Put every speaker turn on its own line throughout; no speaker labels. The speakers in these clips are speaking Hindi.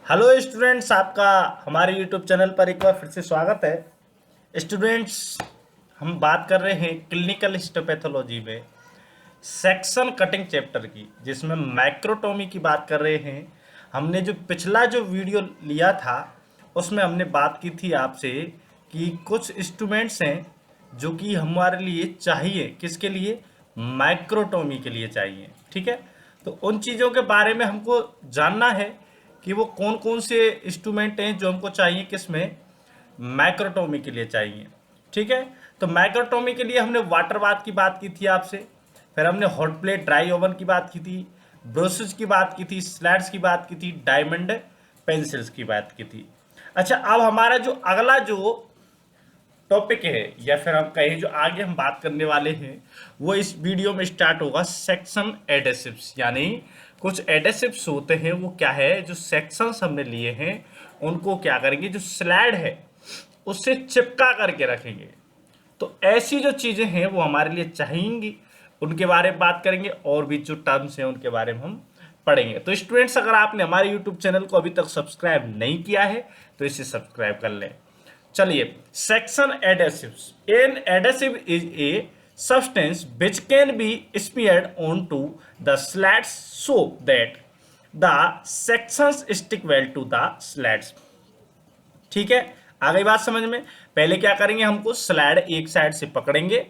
हेलो स्टूडेंट्स, आपका हमारे यूट्यूब चैनल पर एक बार फिर से स्वागत है। स्टूडेंट्स, हम बात कर रहे हैं क्लिनिकल हिस्टोपैथोलॉजी में सेक्शन कटिंग चैप्टर की, जिसमें माइक्रोटोमी की बात कर रहे हैं। हमने जो पिछला वीडियो लिया था उसमें हमने बात की थी आपसे कि कुछ इंस्ट्रूमेंट्स हैं जो कि हमारे लिए चाहिए, किसके लिए? माइक्रोटोमी के लिए चाहिए। ठीक है, तो उन चीज़ों के बारे में हमको जानना है कि वो कौन कौन से इंस्ट्रूमेंट हैं जो हमको चाहिए, किसमें? माइक्रोटोमी के लिए चाहिए। ठीक है, तो माइक्रोटोमी के लिए हमने वाटर बाथ की बात की थी आपसे, फिर हमने हॉट प्लेट ड्राई ओवन की बात की थी, ब्रोसेज की बात की थी, स्लैड्स की बात की थी, डायमंड पेंसिल्स की बात की थी। अच्छा, अब हमारा जो अगला टॉपिक है, या फिर हम कहें जो आगे हम बात करने वाले हैं, वो इस वीडियो में स्टार्ट होगा सेक्शन एडेसिव्स। यानी कुछ एडेसिव्स होते हैं, वो क्या है, जो सेक्शंस हमने लिए हैं उनको क्या करेंगे, जो स्लैड है उससे चिपका करके रखेंगे। तो ऐसी जो चीज़ें हैं वो हमारे लिए चाहिएंगी, उनके बारे में बात करेंगे, और भी जो टर्म्स हैं उनके बारे में हम पढ़ेंगे। तो स्टूडेंट्स, अगर आपने हमारे यूट्यूब चैनल को अभी तक सब्सक्राइब नहीं किया है तो इसे सब्सक्राइब कर लें। चलिए, section adhesives. An adhesive is a substance which can be smeared onto the slats so that the sections stick well to the slats। ठीक है, आ गई बात समझ में? पहले क्या करेंगे, हमको स्लैड एक साइड से पकड़ेंगे,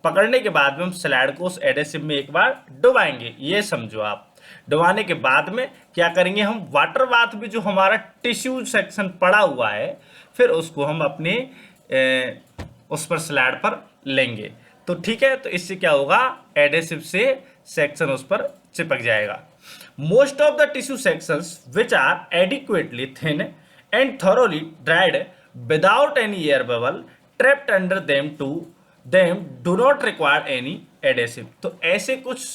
पकड़ने के बाद में हम स्लैड को उस एडेसिव में एक बार डुबाएंगे। ये समझो आप, डुबाने के बाद में क्या करेंगे, हम वाटर बाथ में जो हमारा टिश्यू सेक्शन पड़ा हुआ है, फिर उसको हम अपने उस पर स्लैड पर लेंगे। तो ठीक है, तो इससे क्या होगा, एडेसिव से सेक्शन उस पर चिपक जाएगा। Most of the tissue sections which are adequately thin and thoroughly dried without any air bubble trapped under them do not require any adhesive। तो ऐसे कुछ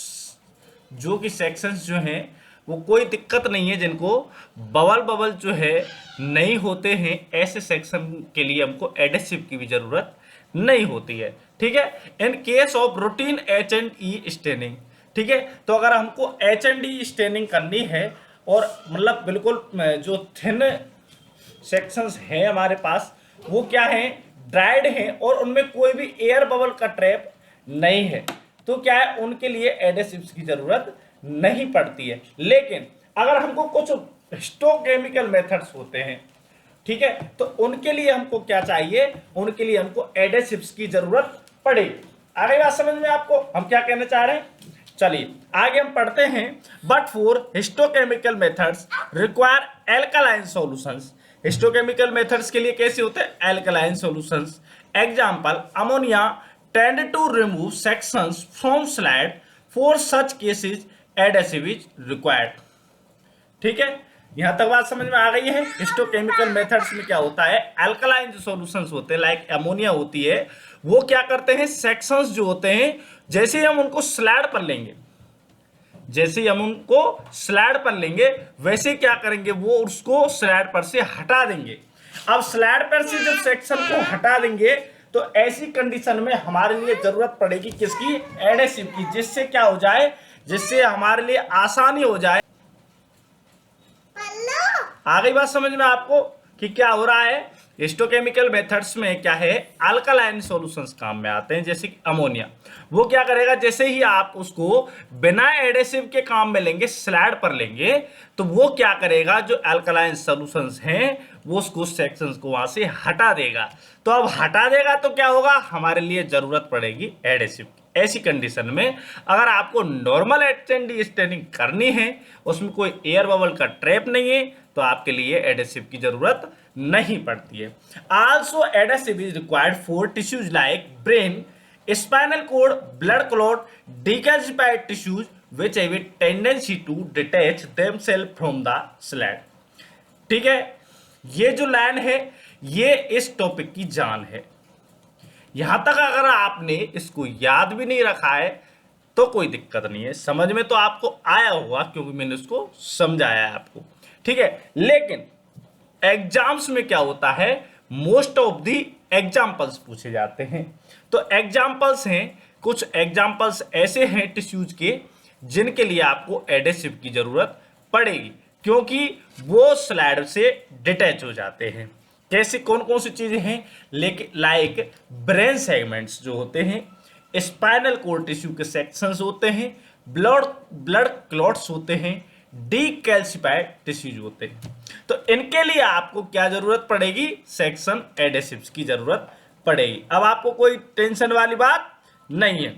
जो कि सेक्शंस जो हैं वो कोई दिक्कत नहीं है, जिनको बबल बबल जो है नहीं होते हैं, ऐसे सेक्शन के लिए हमको एडेसिव की भी जरूरत नहीं होती है। ठीक है, in case of routine H and E staining. ठीक है, तो अगर हमको एच एंड ई स्टेनिंग करनी है, और मतलब बिल्कुल जो थिन सेक्शंस हैं हमारे पास, वो क्या है, ड्राइड हैं, और उनमें कोई भी एयर बबल का ट्रैप नहीं है, तो क्या है, उनके लिए एडेसिव्स की जरूरत नहीं पड़ती है। लेकिन अगर हमको कुछ हिस्टोकेमिकल मेथड्स होते हैं, ठीक है, तो उनके लिए हमको क्या चाहिए, उनके लिए हमको एडेसिव्स की जरूरत पड़ेगी। आगे बात समझ में आपको हम क्या कहना चाह रहे हैं? चलिए आगे हम पढ़ते हैं। But for histochemical methods require alkaline solutions. Histochemical methods के लिए कैसे होते हैं, alkaline solutions. Example, ammonia tend to remove sections from slide, for such cases adhesive is required. ठीक है, यहां तक बात समझ में आ गई है। हिस्टोकेमिकल मेथड्स में क्या होता है, एल्कालाइन जो सॉल्यूशंस होते हैं, लाइक अमोनिया होती है, वो क्या करते हैं, सेक्शंस जो होते हैं, जैसे ही हम उनको स्लैड पर लेंगे, जैसे ही हम उनको स्लैड पर लेंगे, वैसे क्या करेंगे, वो उसको स्लैड पर से हटा देंगे। अब स्लैड पर से जब सेक्शन को हटा देंगे, तो ऐसी कंडीशन में हमारे लिए जरूरत पड़ेगी किसकी, एडेसिव की, जिससे क्या हो जाए, जिससे हमारे लिए आसानी हो जाए। आ गई बात समझ में आपको कि क्या हो रहा है? हिस्टोकेमिकल मेथड्स में क्या है, अल्कलाइन सॉल्यूशंस काम में आते हैं, जैसे कि अमोनिया। वो क्या करेगा, जैसे ही आप उसको बिना एडेसिव के काम में लेंगे, स्लैड पर लेंगे, तो वो क्या करेगा, जो अल्कलाइन सॉल्यूशंस हैं वो उसको सेक्शंस को वहां से हटा देगा। तो अब हटा देगा तो क्या होगा, हमारे लिए जरूरत पड़ेगी एडेसिव की। ऐसी कंडीशन में अगर आपको नॉर्मल एचएनडी स्टेनिंग करनी है, उसमें कोई एयर बबल का ट्रैप नहीं है, तो आपके लिए एडेसिव की जरूरत नहीं पड़ती है। Also adhesive is required for tissues like brain, spinal cord, blood clot, decalcified tissues which have a tendency to detach themselves from the slab। ठीक है, ये जो लाइन है ये इस टॉपिक की जान है। यहां तक अगर आपने इसको याद भी नहीं रखा है तो कोई दिक्कत नहीं है, समझ में तो आपको आया होगा क्योंकि मैंने उसको समझाया है आपको। ठीक है, लेकिन एग्जाम्स में क्या होता है, मोस्ट ऑफ दी एग्जाम्पल्स पूछे जाते हैं। तो एग्जाम्पल्स हैं, कुछ एग्जाम्पल्स ऐसे हैं टिश्यूज के जिनके लिए आपको एडेसिव की जरूरत पड़ेगी। क्योंकि वो स्लाइड से डिटैच हो जाते हैं। कैसे, कौन कौन सी चीजें हैं, लेकिन लाइक ब्रेन सेगमेंट्स जो होते हैं, स्पाइनल कोर्ड टिश्यू के सेक्शंस होते हैं, ब्लड ब्लड क्लॉट्स होते हैं, डीकैल्सिफाइड टिश्यूज होते हैं। तो इनके लिए आपको क्या जरूरत पड़ेगी, सेक्शन एडेसिव्स की जरूरत पड़ेगी। अब आपको कोई टेंशन वाली बात नहीं है।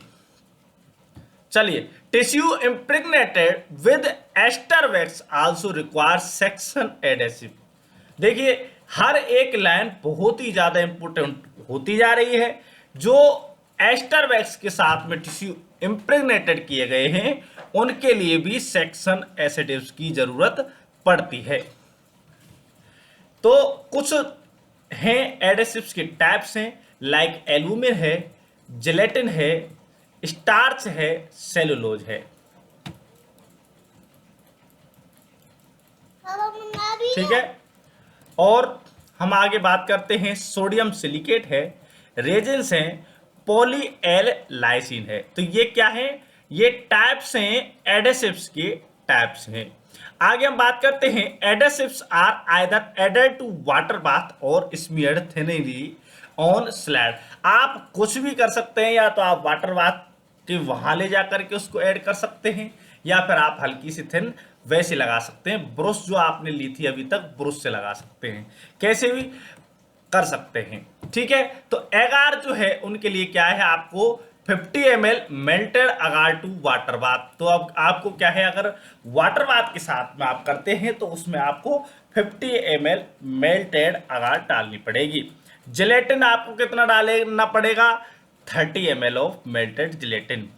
चलिए, tissue impregnated with ester wax also require section adhesive. देखिए, हर एक लाइन बहुत ही ज्यादा इंपोर्टेंट होती जा रही है। जो एस्टर वैक्स के साथ में टिश्यू इम्प्रेग्नेटेड किए गए हैं उनके लिए भी सेक्शन एडेसिव्स की जरूरत पड़ती है। तो कुछ हैं एडेसिव्स के टाइप्स हैं, लाइक एल्बुमिन है, जेलेटिन है, स्टार्च है, सेलुलोज है। ठीक है, और हम आगे बात करते हैं, सोडियम सिलिकेट है, रेजेंस हैं, पॉली एल लाइसिन है। तो ये क्या है, ये टाइप्स हैं एडेसिव्स के टाइप्स हैं। आगे हम बात करते हैं, adhesives are either added to water bath or smeared thinly on Slade. आप कुछ भी कर सकते हैं, या तो आप वाटर बाथ के वहां ले जाकर के उसको ऐड कर सकते हैं, या फिर आप हल्की सी थिन वैसे लगा सकते हैं। ब्रश जो आपने ली थी अभी तक, ब्रश से लगा सकते हैं, कैसे भी कर सकते हैं। ठीक है, तो एगार जो है उनके लिए क्या है, आपको 50 ml melted agar to water bath. तो अब आपको क्या है, अगर वाटर बाथ के साथ में आप करते हैं तो उसमें आपको 50 ml मेल्टेड अगार डालनी पड़ेगी। जिलेटिन आपको कितना डालना पड़ेगा, 30 ml ऑफ मेल्टेड जिलेटिन।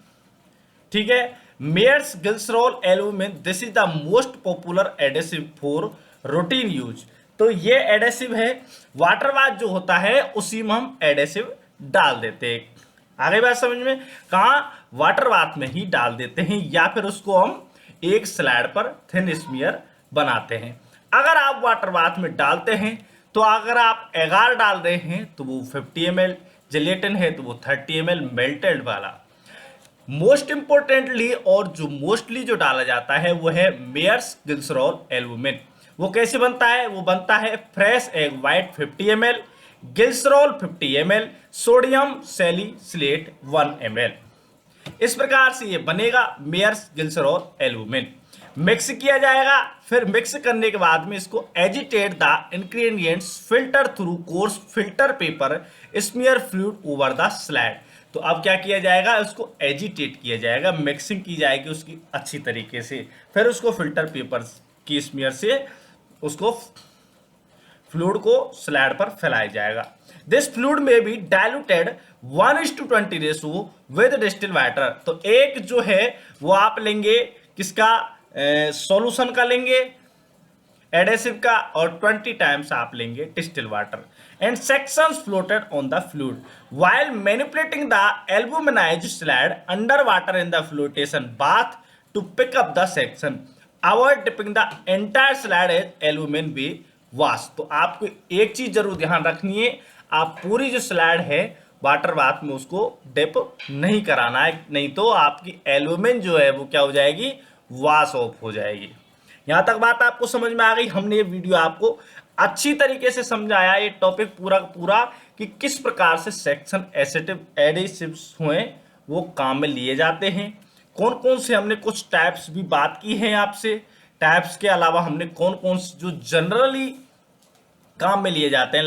ठीक है, Mayer's glycerol albumin, this is the most popular adhesive for routine use. तो ये एडेसिव है, वाटर बाथ जो होता है उसी में हम एडेसिव डाल देते हैं। आगे बात समझ में, कहाँ, वाटर बाथ में ही डाल देते हैं, या फिर उसको हम एक स्लाइड पर थिन स्मीयर बनाते हैं। अगर आप वाटर बाथ में डालते हैं तो अगर आप एगार डाल रहे हैं तो वो 50 ml, जिलेटिन है तो वो 30 ml मेल्टेड वाला। मोस्ट इंपोर्टेंटली, और जो मोस्टली जो डाला जाता है वो है मेयर्स ग्लिसरॉल एल्बुमिन। वो कैसे बनता है, वो बनता है fresh egg white 50 ml, glycerol 50 ml, sodium salicylate 1 ml। इस प्रकार से ये बनेगा मेयर्स ग्लिसरॉल एल्बुमिन। मिक्स किया जाएगा, फिर मिक्स करने के बाद में इसको agitate the ingredients, filter through course filter paper, smear fluid over the slide. तो अब क्या किया जाएगा, उसको एजिटेट किया जाएगा, मिक्सिंग की जाएगी उसकी अच्छी तरीके से, फिर उसको फिल्टर पेपर की स्मीयर से उसको फ्लूइड को स्लाइड पर फैलाया जाएगा। This fluid may be diluted 1:20 ratio with distil water. तो एक जो है वो आप लेंगे किसका, सॉल्यूशन का लेंगे एडेसिव का, और 20 टाइम्स आप लेंगे distil water, and sections floated on the fluid while manipulating the albuminised slide under water in the flotation bath to pick up the section, avoid dipping the entire slide as albumin be wash. तो आपको एक चीज जरूर ध्यान रखनी है, आप पूरी जो स्लाइड है वाटर बाथ में उसको डिप नहीं कराना है, नहीं तो आपकी एल्बुमिन जो है वो क्या हो जाएगी, वॉश ऑफ हो जाएगी। यहां तक बात आपको समझ में आ गई। हमने ये वीडियो आपको अच्छी तरीके से समझाया, ये टॉपिक पूरा पूरा कि किस प्रकार से सेक्शन एडेसिव्स हुए वो काम में लिए जाते हैं, कौन कौन से हमने कुछ टाइप्स भी बात की है आपसे। टाइप्स के अलावा हमने कौन कौन से जो जनरली काम में लिए जाते हैं,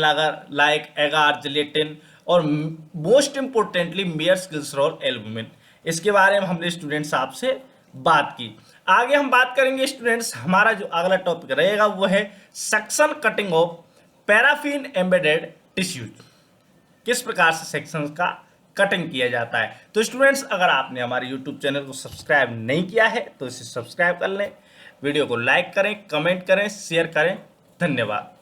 लाइक एगार, जिलेटिन, और most importantly Mayer's glycerol albumin, इसके बारे में हमने स्टूडेंट्स आपसे बात की। आगे हम बात करेंगे स्टूडेंट्स, हमारा जो अगला टॉपिक रहेगा वो है section cutting of paraffin embedded tissues. किस प्रकार से सेक्शन का कटिंग किया जाता है। तो स्टूडेंट्स, अगर आपने हमारे यूट्यूब चैनल को सब्सक्राइब नहीं किया है तो इसे सब्सक्राइब कर लें, वीडियो को लाइक करें, कमेंट करें, शेयर करें। धन्यवाद।